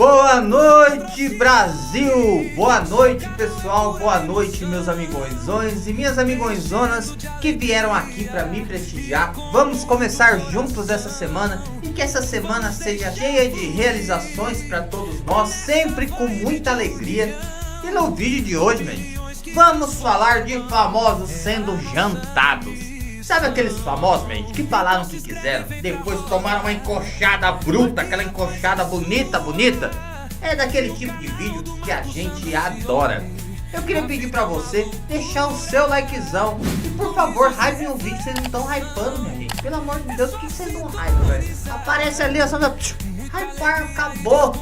Boa noite, Brasil! Boa noite, pessoal! Boa noite, meus amigões e minhas amigõezonas que vieram aqui para me prestigiar. Vamos começar juntos essa semana e que essa semana seja cheia de realizações para todos nós, sempre com muita alegria. E no vídeo de hoje, gente, vamos falar de famosos sendo jantados. Sabe aqueles famosos, gente, que falaram o que quiseram, depois tomaram uma encoxada bruta, aquela encoxada bonita? É daquele tipo de vídeo que a gente adora. Eu queria pedir pra você deixar o seu likezão e, por favor, hypem o vídeo. Vocês não estão hypando, minha gente. Pelo amor de Deus, por que vocês não hypam, velho? Aparece ali, ó, só hypar, acabou.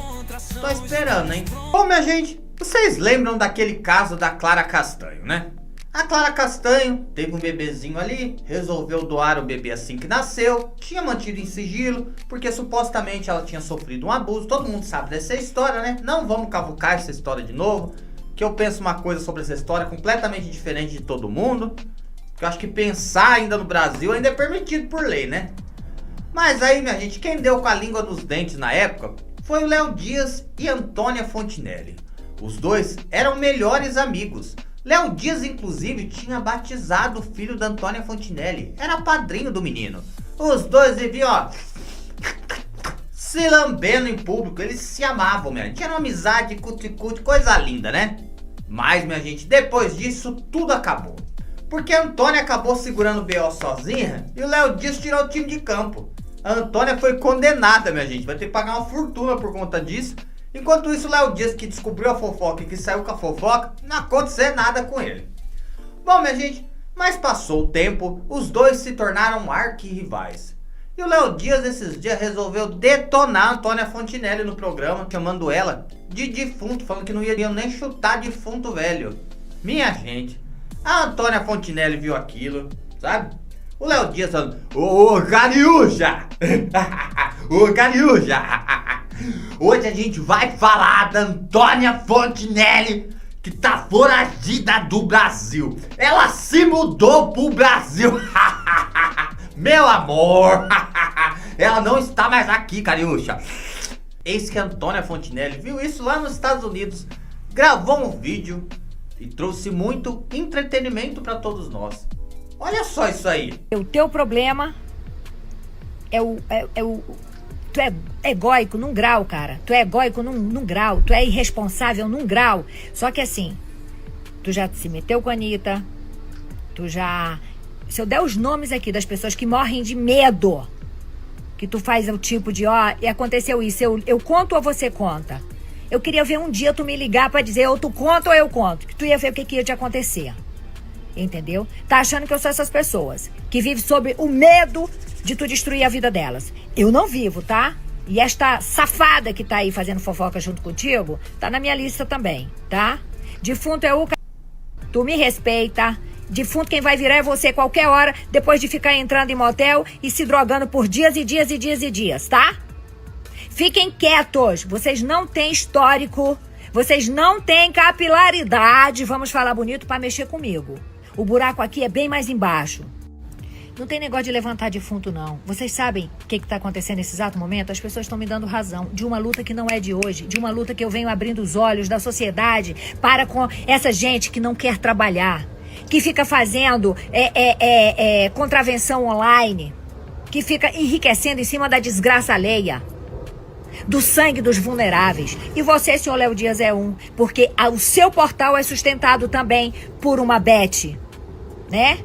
Tô esperando, hein? Bom, minha gente, vocês lembram daquele caso da Clara Castanho, né? A Clara Castanho teve um bebezinho ali, resolveu doar o bebê assim que nasceu, tinha mantido em sigilo, porque supostamente ela tinha sofrido um abuso. Todo mundo sabe dessa história, né? Não vamos cavucar essa história de novo, que eu penso uma coisa sobre essa história completamente diferente de todo mundo. Que eu acho que pensar ainda no Brasil ainda é permitido por lei, né? Mas aí, minha gente, quem deu com a língua nos dentes na época foi o Léo Dias e Antônia Fontinelli. Os dois eram melhores amigos. Léo Dias, inclusive, tinha batizado o filho da Antônia Fontinelli. Era padrinho do menino. Os dois viviam, ó, se lambendo em público. Eles se amavam, minha gente. Era uma amizade, cuti-cuti, coisa linda, né? Mas, minha gente, depois disso, tudo acabou. Porque a Antônia acabou segurando o B.O. sozinha e o Léo Dias tirou o time de campo. A Antônia foi condenada, minha gente. Vai ter que pagar uma fortuna por conta disso. Enquanto isso, o Léo Dias, que descobriu a fofoca e que saiu com a fofoca, não aconteceu nada com ele. Bom, minha gente, mas passou o tempo, os dois se tornaram arquirrivais. E o Léo Dias, esses dias, resolveu detonar a Antônia Fontinelli no programa, chamando ela de defunto, falando que não iriam nem chutar defunto velho. Minha gente, a Antônia Fontinelli viu aquilo, sabe? O Léo Dias falando, ô Cariúcha! Ô Cariúcha! Hoje a gente vai falar da Antônia Fontinelli, que tá foragida do Brasil. Ela se mudou pro Brasil. Meu amor, ela não está mais aqui, Cariúcha. Eis que a Antônia Fontinelli viu isso lá nos Estados Unidos, gravou um vídeo e trouxe muito entretenimento para todos nós. Olha só isso aí. O teu problema é o tu é egóico num grau, cara. Tu é egóico num grau. Tu é irresponsável num grau. Só que assim, tu já se meteu com a Anitta. Tu já... Se eu der os nomes aqui das pessoas que morrem de medo, que tu faz o tipo de, ó, e aconteceu isso, eu conto ou você conta? Eu queria ver um dia tu me ligar pra dizer, ou tu conta ou eu conto. Que tu ia ver o que ia te acontecer. Entendeu? Tá achando que eu sou essas pessoas que vivem sob o medo de tu destruir a vida delas. Eu não vivo, tá? E esta safada que tá aí fazendo fofoca junto contigo, tá na minha lista também, tá? Defunto é o... Tu me respeita. Defunto quem vai virar é você qualquer hora, depois de ficar entrando em motel e se drogando por dias e dias, tá? Fiquem quietos. Vocês não têm histórico. Vocês não têm capilaridade. Vamos falar bonito pra mexer comigo. O buraco aqui é bem mais embaixo. Não tem negócio de levantar defunto, não. Vocês sabem o que está acontecendo nesse exato momento? As pessoas estão me dando razão de uma luta que não é de hoje, de uma luta que eu venho abrindo os olhos da sociedade para com essa gente que não quer trabalhar, que fica fazendo contravenção online, que fica enriquecendo em cima da desgraça alheia, do sangue dos vulneráveis. E você, senhor Léo Dias, é um, porque o seu portal é sustentado também por uma Beth, né?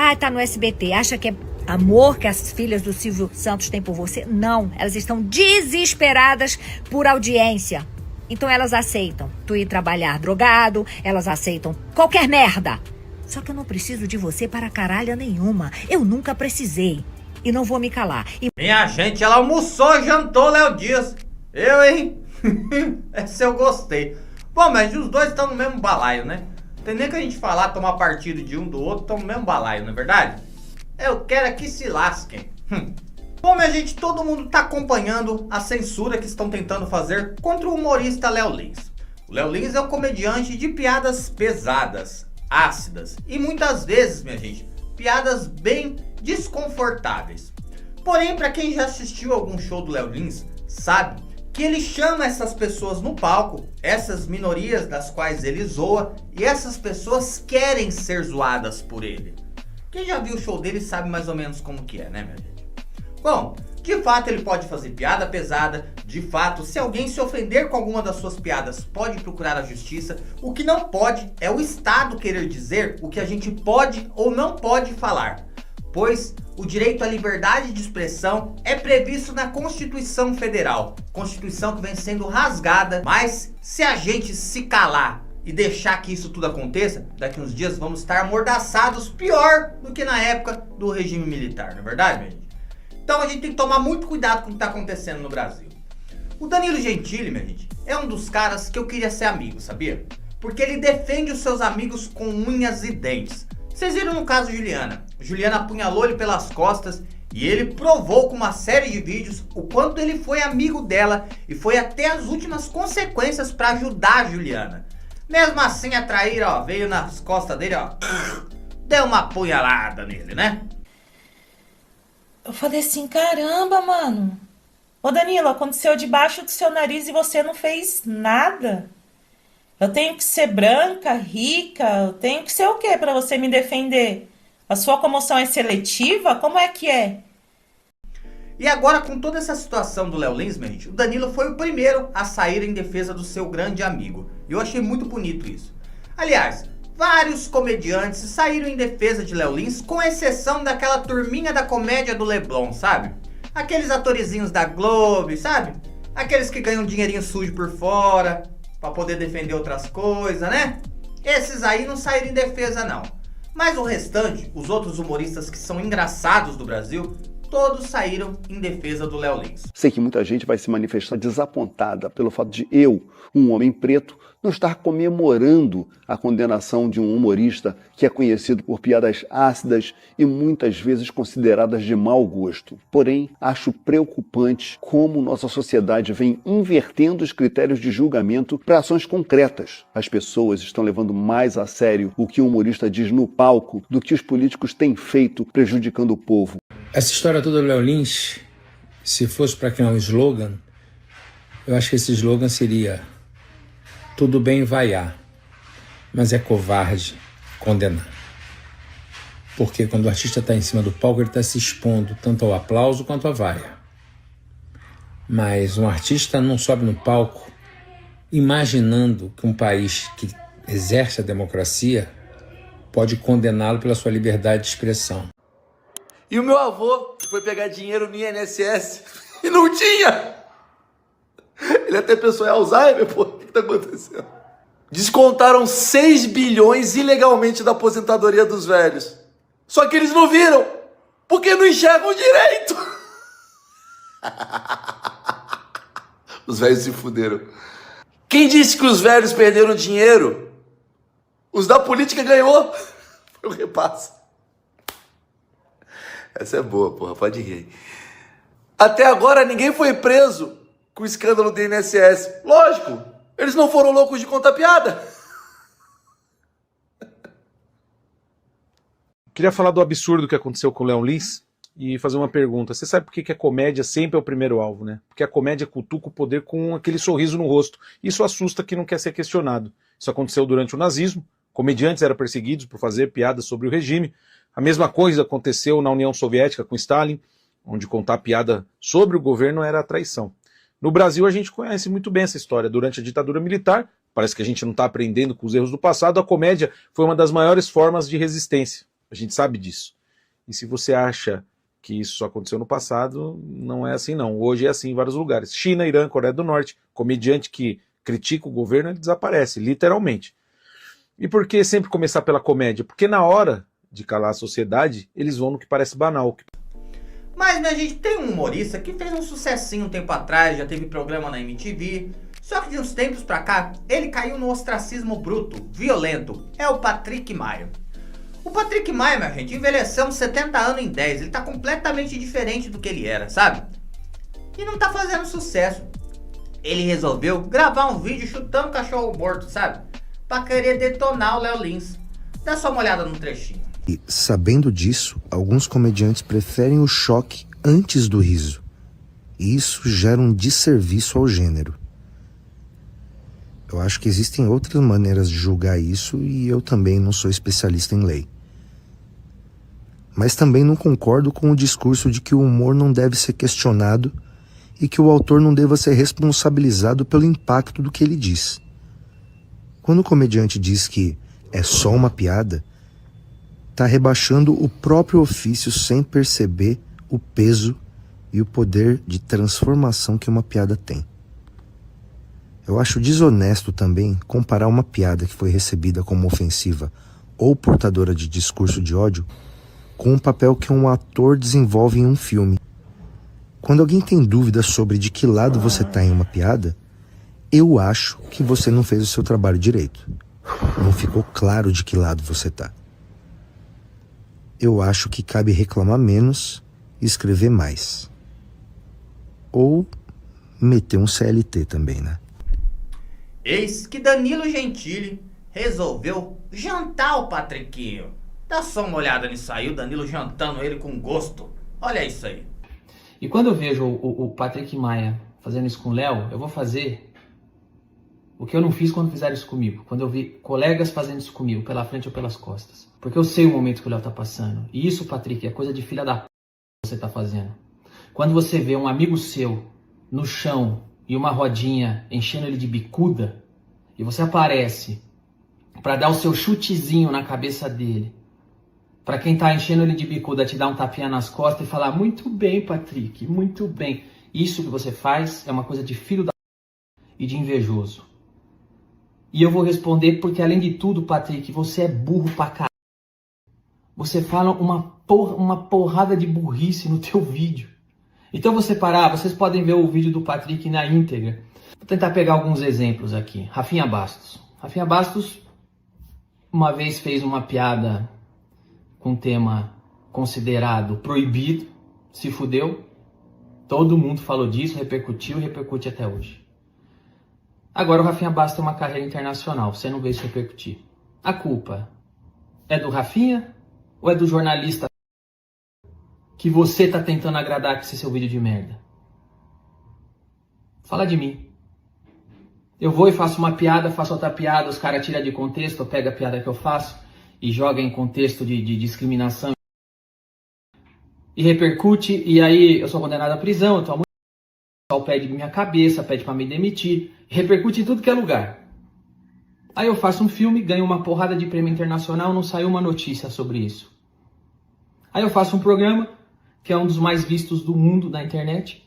Ah, tá no SBT. Acha que é amor que as filhas do Silvio Santos têm por você? Não, elas estão desesperadas por audiência. Então elas aceitam tu ir trabalhar drogado, elas aceitam qualquer merda. Só que eu não preciso de você para caralho nenhuma. Eu nunca precisei. E não vou me calar. Minha gente, ela almoçou, jantou, Léo Dias. Eu, hein? Essa eu gostei. Bom, mas os dois estão no mesmo balaio, né? Tem nem que a gente falar, tomar partido de um do outro, estão no mesmo balaio, não é verdade? Eu quero é que se lasquem. Bom, minha gente, todo mundo tá acompanhando a censura que estão tentando fazer contra o humorista Léo Lins. O Léo Lins é um comediante de piadas pesadas, ácidas e muitas vezes, minha gente, piadas bem desconfortáveis. Porém, para quem já assistiu algum show do Léo Lins, sabe que ele chama essas pessoas no palco, essas minorias das quais ele zoa, e essas pessoas querem ser zoadas por ele. Quem já viu o show dele sabe mais ou menos como que é, né, minha gente? Bom, de fato ele pode fazer piada pesada, de fato, se alguém se ofender com alguma das suas piadas, pode procurar a justiça. O que não pode é o Estado querer dizer o que a gente pode ou não pode falar, pois o direito à liberdade de expressão é previsto na Constituição Federal, Constituição que vem sendo rasgada, mas se a gente se calar e deixar que isso tudo aconteça, daqui uns dias vamos estar amordaçados pior do que na época do regime militar, não é verdade, minha gente? Então a gente tem que tomar muito cuidado com o que está acontecendo no Brasil. O Danilo Gentili, minha gente, é um dos caras que eu queria ser amigo, sabia? Porque ele defende os seus amigos com unhas e dentes. Vocês viram no caso Juliana. Juliana apunhalou ele pelas costas e ele provou com uma série de vídeos o quanto ele foi amigo dela e foi até as últimas consequências para ajudar a Juliana. Mesmo assim a traíra, ó, veio nas costas dele, ó, deu uma apunhalada nele, né? Eu falei assim, caramba, mano. Ô Danilo, aconteceu debaixo do seu nariz e você não fez nada. Eu tenho que ser branca, rica, eu tenho que ser o quê para você me defender? A sua comoção é seletiva? Como é que é? E agora, com toda essa situação do Léo Lins, minha gente, o Danilo foi o primeiro a sair em defesa do seu grande amigo. E eu achei muito bonito isso. Aliás, vários comediantes saíram em defesa de Léo Lins, com exceção daquela turminha da comédia do Leblon, sabe? Aqueles atorizinhos da Globo, sabe? Aqueles que ganham dinheirinho sujo por fora, pra poder defender outras coisas, né? Esses aí não saíram em defesa não. Mas o restante, os outros humoristas que são engraçados do Brasil, todos saíram em defesa do Léo Lins. Sei que muita gente vai se manifestar desapontada pelo fato de eu, um homem preto, não estar comemorando a condenação de um humorista que é conhecido por piadas ácidas e muitas vezes consideradas de mau gosto. Porém, acho preocupante como nossa sociedade vem invertendo os critérios de julgamento para ações concretas. As pessoas estão levando mais a sério o que o humorista diz no palco do que os políticos têm feito prejudicando o povo. Essa história toda do Léo Lins, se fosse para criar um slogan, eu acho que esse slogan seria: tudo bem vaiar, mas é covarde condenar. Porque quando o artista está em cima do palco, ele está se expondo tanto ao aplauso quanto à vaia. Mas um artista não sobe no palco imaginando que um país que exerce a democracia pode condená-lo pela sua liberdade de expressão. E o meu avô foi pegar dinheiro no INSS e não tinha. Ele até pensou em Alzheimer, pô, o que tá acontecendo? Descontaram 6 bilhões ilegalmente da aposentadoria dos velhos. Só que eles não viram, porque não enxergam direito. Os velhos se fuderam. Quem disse que os velhos perderam dinheiro? Os da política ganhou. Foi o repasse. Essa é boa, porra, pode rir. Até agora ninguém foi preso com o escândalo do INSS. Lógico, eles não foram loucos de contar piada. Queria falar do absurdo que aconteceu com o Léo Lins e fazer uma pergunta. Você sabe por que a comédia sempre é o primeiro alvo, né? Porque a comédia cutuca o poder com aquele sorriso no rosto. Isso assusta quem não quer ser questionado. Isso aconteceu durante o nazismo. Comediantes eram perseguidos por fazer piadas sobre o regime. A mesma coisa aconteceu na União Soviética com Stalin, onde contar piada sobre o governo era traição. No Brasil a gente conhece muito bem essa história. Durante a ditadura militar, parece que a gente não está aprendendo com os erros do passado, a comédia foi uma das maiores formas de resistência. A gente sabe disso. E se você acha que isso só aconteceu no passado, não é assim não. Hoje é assim em vários lugares. China, Irã, Coreia do Norte, comediante que critica o governo, ele desaparece, literalmente. E por que sempre começar pela comédia? Porque na hora de calar a sociedade, eles vão no que parece banal. Mas, minha gente, tem um humorista que fez um sucessinho um tempo atrás, já teve programa na MTV, só que de uns tempos pra cá, ele caiu no ostracismo bruto, violento. É o Patrick Maia. O Patrick Maia, minha gente, envelheceu uns 70 anos em 10, ele tá completamente diferente do que ele era, sabe? E não tá fazendo sucesso. Ele resolveu gravar um vídeo chutando cachorro morto, sabe? Pra querer detonar o Léo Lins. Dá só uma olhada no trechinho. E, sabendo disso, alguns comediantes preferem o choque antes do riso. E isso gera um desserviço ao gênero. Eu acho que existem outras maneiras de julgar isso e eu também não sou especialista em lei. Mas também não concordo com o discurso de que o humor não deve ser questionado e que o autor não deva ser responsabilizado pelo impacto do que ele diz. Quando o comediante diz que é só uma piada, está rebaixando o próprio ofício sem perceber o peso e o poder de transformação que uma piada tem. Eu acho desonesto também comparar uma piada que foi recebida como ofensiva ou portadora de discurso de ódio com o papel que um ator desenvolve em um filme. Quando alguém tem dúvida sobre de que lado você está em uma piada, eu acho que você não fez o seu trabalho direito. Não ficou claro de que lado você está. Eu acho que cabe reclamar menos e escrever mais. Ou meter um CLT também, né? Eis que Danilo Gentili resolveu jantar o Patriquinho. Dá só uma olhada nisso aí, o Danilo jantando ele com gosto. Olha isso aí. E quando eu vejo o Patrick Maia fazendo isso com o Léo, eu vou fazer o que eu não fiz quando fizeram isso comigo. Quando eu vi colegas fazendo isso comigo, pela frente ou pelas costas. Porque eu sei o momento que o Léo tá passando. E isso, Patrick, é coisa de filha da p que você tá fazendo. Quando você vê um amigo seu no chão e uma rodinha enchendo ele de bicuda, e você aparece pra dar o seu chutezinho na cabeça dele, pra quem tá enchendo ele de bicuda te dar um tapinha nas costas e falar: muito bem, Patrick, muito bem. Isso que você faz é uma coisa de filho da p e de invejoso. E eu vou responder porque, além de tudo, Patrick, você é burro pra caralho. Você fala uma porrada de burrice no teu vídeo. Então vocês podem ver o vídeo do Patrick na íntegra. Vou tentar pegar alguns exemplos aqui. Rafinha Bastos. Rafinha Bastos uma vez fez uma piada com tema considerado proibido, se fudeu. Todo mundo falou disso, repercutiu e repercute até hoje. Agora o Rafinha Bastos tem uma carreira internacional, você não vê isso repercutir. A culpa é do Rafinha ou é do jornalista que você tá tentando agradar com esse seu vídeo de merda? Fala de mim. Eu vou e faço uma piada, faço outra piada, os caras tiram de contexto, eu pego a piada que eu faço e joga em contexto de discriminação e repercute, e aí eu sou condenado à prisão, eu tomo, o pessoal pede minha cabeça, pede pra me demitir, repercute em tudo que é lugar. Aí eu faço um filme, ganho uma porrada de prêmio internacional, não saiu uma notícia sobre isso. Aí eu faço um programa, que é um dos mais vistos do mundo na internet,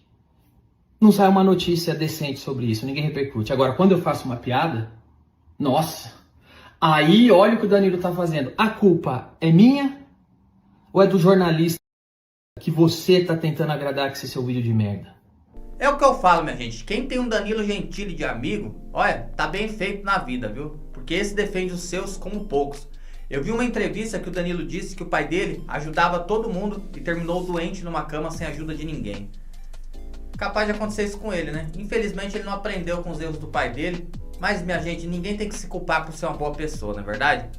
não sai uma notícia decente sobre isso, ninguém repercute. Agora, quando eu faço uma piada, nossa, aí olha o que o Danilo tá fazendo. A culpa é minha ou é do jornalista que você tá tentando agradar com esse seu vídeo de merda? É o que eu falo, minha gente. Quem tem um Danilo Gentili de amigo, olha, tá bem feito na vida, viu? Porque esse defende os seus como poucos. Eu vi uma entrevista que o Danilo disse que o pai dele ajudava todo mundo e terminou doente numa cama sem ajuda de ninguém. Capaz de acontecer isso com ele, né? Infelizmente ele não aprendeu com os erros do pai dele. Mas, minha gente, ninguém tem que se culpar por ser uma boa pessoa, não é verdade?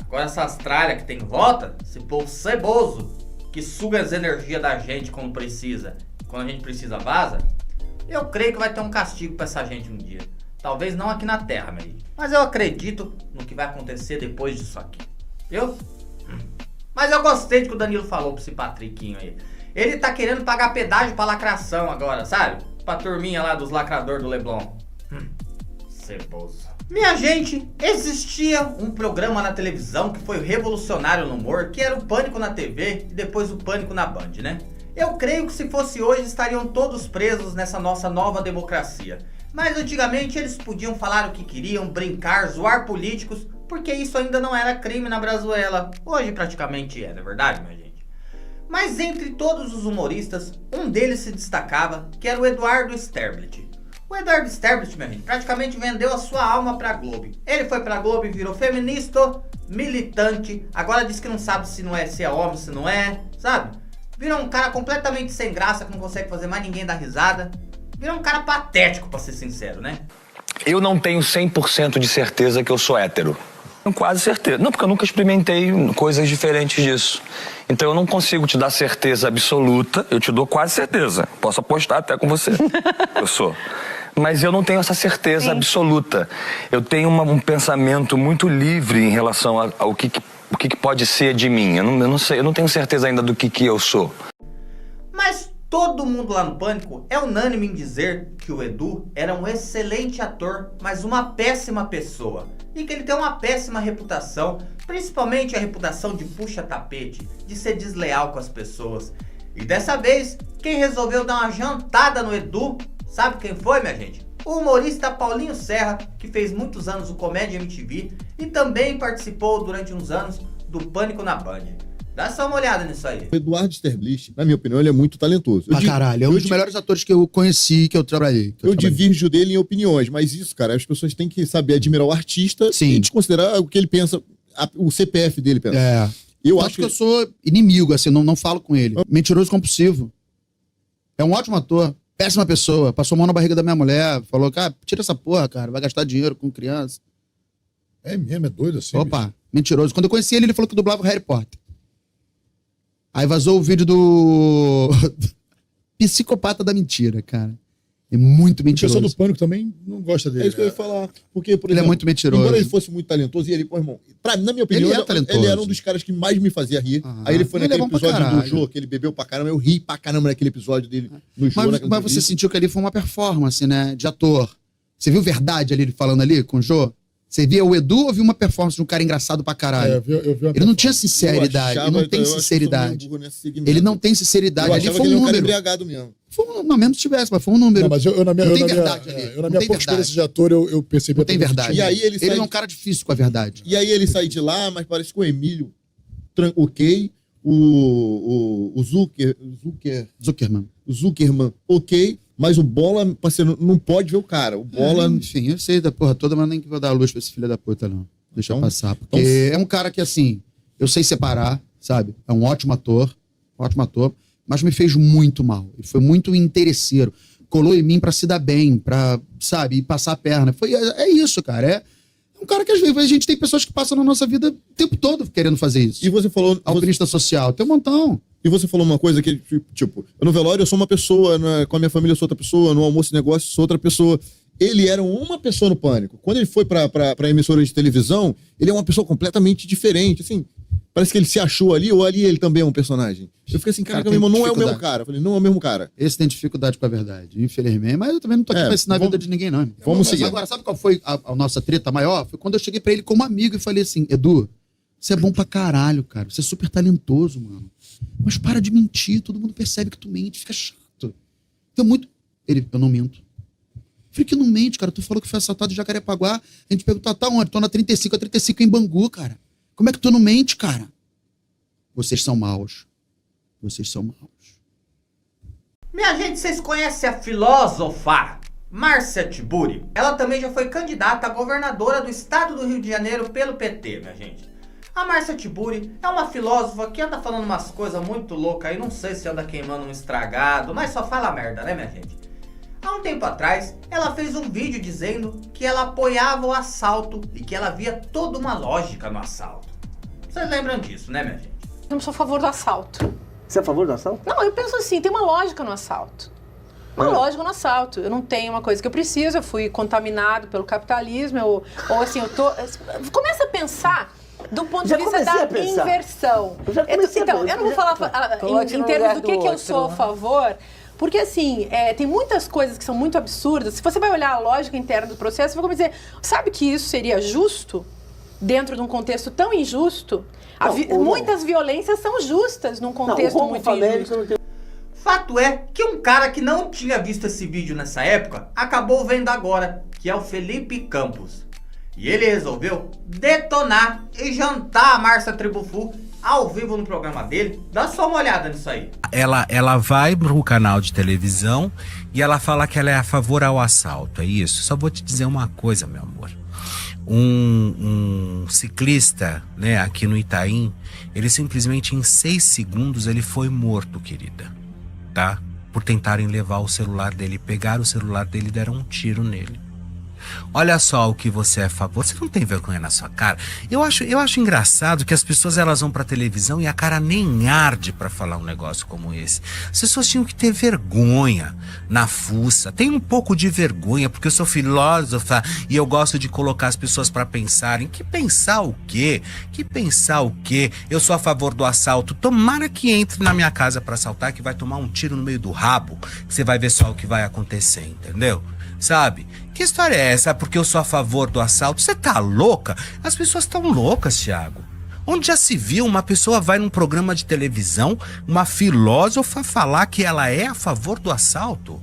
Agora essa Austrália que tem em volta, esse povo ceboso, que suga as energias da gente quando precisa, quando a gente precisa vaza, eu creio que vai ter um castigo pra essa gente um dia. Talvez não aqui na Terra, meu amigo. Mas eu acredito no que vai acontecer depois disso aqui. Viu? Mas eu gostei do que o Danilo falou pra esse Patriquinho aí. Ele tá querendo pagar pedágio pra lacração agora, sabe? Pra turminha lá dos lacradores do Leblon. Ceboso. Minha gente, existia um programa na televisão que foi revolucionário no humor, que era o Pânico na TV e depois o Pânico na Band, né? Eu creio que se fosse hoje estariam todos presos nessa nossa nova democracia. Mas antigamente eles podiam falar o que queriam, brincar, zoar políticos, porque isso ainda não era crime na Brazuela. Hoje praticamente é, não é verdade, minha gente? Mas entre todos os humoristas, um deles se destacava, que era o Eduardo Sterblit. O Eduardo Sterblit, minha gente, praticamente vendeu a sua alma pra Globo. Ele foi pra Globo e virou feminista, militante, agora diz que não sabe se é homem, se não é, sabe? Virou um cara completamente sem graça, que não consegue fazer mais ninguém dar risada. Virou um cara patético, pra ser sincero, né? Eu não tenho 100% de certeza que eu sou hétero. Tenho quase certeza. Não, porque eu nunca experimentei coisas diferentes disso. Então eu não consigo te dar certeza absoluta, eu te dou quase certeza. Posso apostar até com você. Eu sou. Mas eu não tenho essa certeza absoluta. Eu tenho um pensamento muito livre em relação ao que pode ser de mim. Eu não sei, eu não tenho certeza ainda do que eu sou. Mas todo mundo lá no Pânico é unânime em dizer que o Edu era um excelente ator, mas uma péssima pessoa. E que ele tem uma péssima reputação, principalmente a reputação de puxa-tapete, de ser desleal com as pessoas. E dessa vez, quem resolveu dar uma jantada no Edu, sabe quem foi, minha gente? O humorista Paulinho Serra, que fez muitos anos o Comédia MTV e também participou durante uns anos do Pânico na Band. Dá só uma olhada nisso aí. O Eduardo Sterblich, na minha opinião, ele é muito talentoso. Caralho, é um dos melhores atores que eu conheci, que eu trabalhei. Eu divirjo dele em opiniões, mas isso, cara, as pessoas têm que saber admirar o artista e desconsiderar o que ele pensa, o CPF dele pensa. É. Eu acho que eu sou inimigo, assim, não falo com ele. Mentiroso compulsivo. É um ótimo ator, péssima pessoa. Passou a mão na barriga da minha mulher, falou, cara, tira essa porra, cara, vai gastar dinheiro com criança. É mesmo, é doido assim. Opa, bicho. Mentiroso. Quando eu conheci ele falou que dublava o Harry Potter. Aí vazou o vídeo do Psicopata da Mentira, cara. É muito mentiroso. O pessoal do Pânico também não gosta dele. É isso que eu ia falar. Porque, por exemplo, ele é muito mentiroso. Embora ele fosse muito talentoso, e ele, pô, irmão, na minha opinião, ele era um dos caras que mais me fazia rir. Aí ele foi naquele episódio do Jô, que ele bebeu pra caramba. Eu ri pra caramba naquele episódio dele no Jô. Mas você sentiu que ali foi uma performance, né? De ator. Você viu verdade ali, falando ali com o Jô? Você via o Edu ou viu uma performance de um cara engraçado pra caralho? Eu vi ele não tinha sinceridade, ele não tem sinceridade. Ele não tem sinceridade. Ali foi um número. Cara embriagado mesmo. Não, mesmo se tivesse, mas foi um número. Não, mas não tem verdade ali. Na minha pouca experiência de ator, eu percebi. Não tem verdade. E aí ele é um cara difícil com a verdade. E aí ele sai de lá, mas parece que o Emílio, ok, o Zuckerman, ok. Mas o Bola, parceiro, não pode ver o cara. O Bola... Enfim, eu sei da porra toda, mas nem que vou dar luz pra esse filho da puta, não. Deixa eu passar. Porque é um cara que, assim, eu sei separar, sabe? É um ótimo ator, mas me fez muito mal. Ele foi muito interesseiro. Colou em mim pra se dar bem, pra, sabe, passar a perna. É isso, cara. É um cara que às vezes a gente tem pessoas que passam na nossa vida o tempo todo querendo fazer isso. E você falou... Alpinista social, tem um montão. E você falou uma coisa que, tipo, no velório eu sou uma pessoa, com a minha família eu sou outra pessoa, no almoço e negócio eu sou outra pessoa. Ele era uma pessoa no Pânico. Quando ele foi pra emissora de televisão, ele é uma pessoa completamente diferente, assim. Parece que ele se achou ali, ou ali ele também é um personagem. Eu fiquei assim, cara, meu irmão, não é o mesmo cara. Eu falei, não é o mesmo cara. Esse tem dificuldade com a verdade, infelizmente. Mas eu também não tô aqui pra ensinar a vida de ninguém, não. Vamos seguir. Agora, sabe qual foi a nossa treta maior? Foi quando eu cheguei pra ele como amigo e falei assim, Edu, você é bom pra caralho, cara. Você é super talentoso, mano. Mas para de mentir, todo mundo percebe que tu mente, fica chato. Então muito... eu não minto. Falei que não mente, cara. Tu falou que foi assaltado em Jacarepaguá. A gente perguntou, tá onde? Tô na 35, a 35 em Bangu, cara. Como é que tu não mente, cara? Vocês são maus. Vocês são maus. Minha gente, vocês conhecem a filósofa Márcia Tiburi? Ela também já foi candidata a governadora do estado do Rio de Janeiro pelo PT, minha gente. A Márcia Tiburi é uma filósofa que anda falando umas coisas muito loucas aí, não sei se anda queimando um estragado, mas só fala merda, né, minha gente? Há um tempo atrás, ela fez um vídeo dizendo que ela apoiava o assalto e que ela via toda uma lógica no assalto. Vocês lembram disso, né, minha gente? Eu não sou a favor do assalto. Você é a favor do assalto? Não, eu penso assim, tem uma lógica no assalto. Uma lógica no assalto. Eu não tenho uma coisa que eu preciso, eu fui contaminado pelo capitalismo, ou assim, eu tô... Começa a pensar do ponto de vista da inversão. Então, eu não vou falar em termos do que eu sou a favor, porque assim, tem muitas coisas que são muito absurdas. Se você vai olhar a lógica interna do processo, você vai dizer, sabe que isso seria justo dentro de um contexto tão injusto? Muitas violências são justas num contexto muito injusto. Fato é que um cara que não tinha visto esse vídeo nessa época, acabou vendo agora, que é o Felipe Campos. E ele resolveu detonar e jantar a Márcia Tribufu ao vivo no programa dele. Dá só uma olhada nisso aí. Ela vai pro canal de televisão e ela fala que ela é a favor ao assalto, é isso? Só vou te dizer uma coisa, meu amor. Um ciclista, né, aqui no Itaim, ele simplesmente em 6 segundos ele foi morto, querida, tá? Por tentarem levar o celular dele, pegaram o celular dele e deram um tiro nele. Olha só o que você é a favor. Você não tem vergonha na sua cara? Eu acho engraçado que as pessoas elas vão pra televisão e a cara nem arde pra falar um negócio como esse. As pessoas tinham que ter vergonha na fuça. Tem um pouco de vergonha, porque eu sou filósofa e eu gosto de colocar as pessoas pra pensarem. Que pensar o quê? Que pensar o quê? Eu sou a favor do assalto. Tomara que entre na minha casa pra assaltar, que vai tomar um tiro no meio do rabo. Você vai ver só o que vai acontecer, entendeu? Sabe? Que história é essa? Porque eu sou a favor do assalto? Você tá louca? As pessoas estão loucas, Thiago. Onde já se viu uma pessoa vai num programa de televisão, uma filósofa falar que ela é a favor do assalto?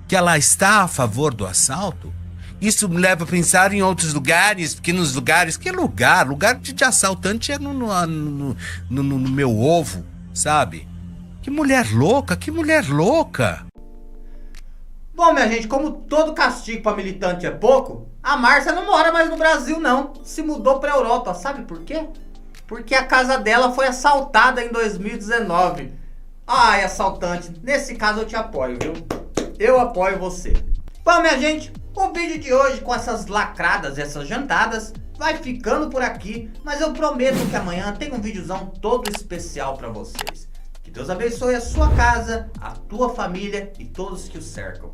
Que ela está a favor do assalto? Isso me leva a pensar em outros lugares, pequenos lugares. Que lugar? Lugar de assaltante é no meu ovo, sabe? Que mulher louca, que mulher louca. Bom, minha gente, como todo castigo pra militante é pouco, a Márcia não mora mais no Brasil, não. Se mudou pra Europa. Sabe por quê? Porque a casa dela foi assaltada em 2019. Ai, assaltante, nesse caso eu te apoio, viu? Eu apoio você. Bom, minha gente, o vídeo de hoje com essas lacradas e essas jantadas vai ficando por aqui, mas eu prometo que amanhã tem um videozão todo especial pra vocês. Que Deus abençoe a sua casa, a tua família e todos que o cercam.